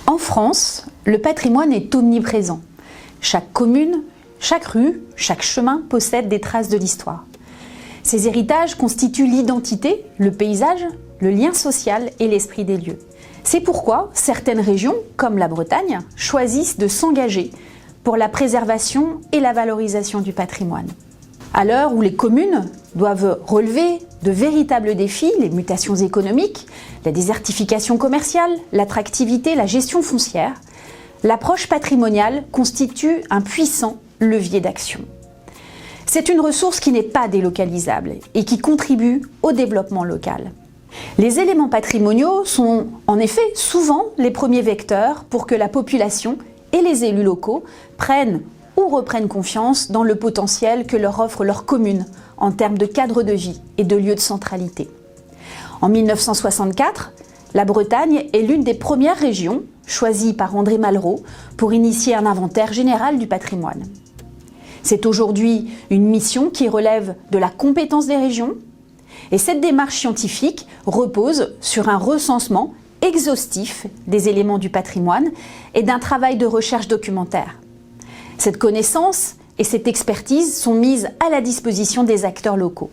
En France, le patrimoine est omniprésent. Chaque commune, chaque rue, chaque chemin possède des traces de l'histoire. Ces héritages constituent l'identité, le paysage, le lien social et l'esprit des lieux. C'est pourquoi certaines régions, comme la Bretagne, choisissent de s'engager pour la préservation et la valorisation du patrimoine. À l'heure où les communes doivent relever de véritables défis, les mutations économiques, la désertification commerciale, l'attractivité, la gestion foncière, l'approche patrimoniale constitue un puissant levier d'action. C'est une ressource qui n'est pas délocalisable et qui contribue au développement local. Les éléments patrimoniaux sont en effet souvent les premiers vecteurs pour que la population et les élus locaux prennent ou reprennent confiance dans le potentiel que leur offre leur commune en termes de cadre de vie et de lieu de centralité. En 1964, la Bretagne est l'une des premières régions choisies par André Malraux pour initier un inventaire général du patrimoine. C'est aujourd'hui une mission qui relève de la compétence des régions et cette démarche scientifique repose sur un recensement exhaustif des éléments du patrimoine et d'un travail de recherche documentaire. Cette connaissance et cette expertise sont mises à la disposition des acteurs locaux.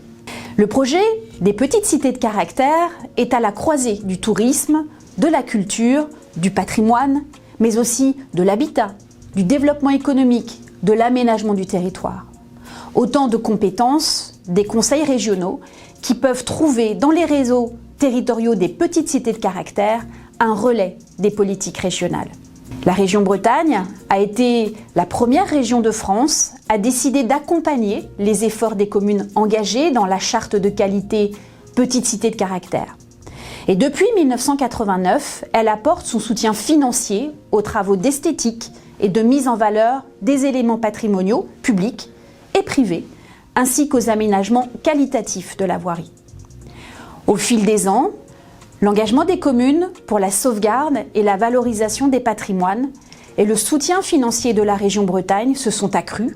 Le projet des petites cités de caractère est à la croisée du tourisme, de la culture, du patrimoine, mais aussi de l'habitat, du développement économique, de l'aménagement du territoire. Autant de compétences des conseils régionaux qui peuvent trouver dans les réseaux territoriaux des petites cités de caractère un relais des politiques régionales. La région Bretagne a été la première région de France à décider d'accompagner les efforts des communes engagées dans la charte de qualité Petite Cité de Caractère. Et depuis 1989, elle apporte son soutien financier aux travaux d'esthétique et de mise en valeur des éléments patrimoniaux publics et privés, ainsi qu'aux aménagements qualitatifs de la voirie. Au fil des ans, l'engagement des communes pour la sauvegarde et la valorisation des patrimoines et le soutien financier de la région Bretagne se sont accrus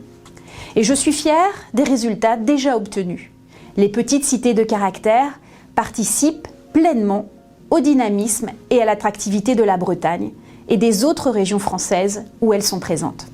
et je suis fière des résultats déjà obtenus. Les petites cités de caractère participent pleinement au dynamisme et à l'attractivité de la Bretagne et des autres régions françaises où elles sont présentes.